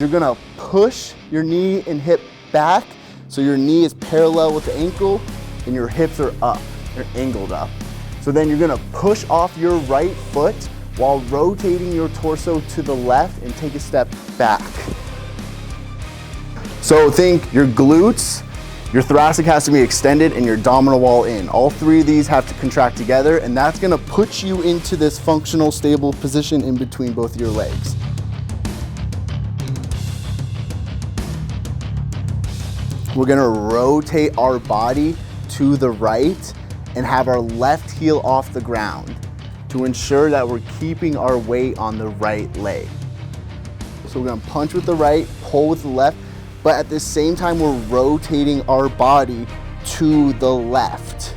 You're gonna push your knee and hip back so your knee is parallel with the ankle and your hips are up, they're angled up. So then you're gonna push off your right foot while rotating your torso to the left and take a step back. So think your glutes, your thoracic has to be extended and your abdominal wall in. All three of these have to contract together, and that's gonna put you into this functional, stable position in between both your legs. We're gonna rotate our body to the right and have our left heel off the ground to ensure that we're keeping our weight on the right leg. So we're gonna punch with the right, pull with the left, but at the same time we're rotating our body to the left.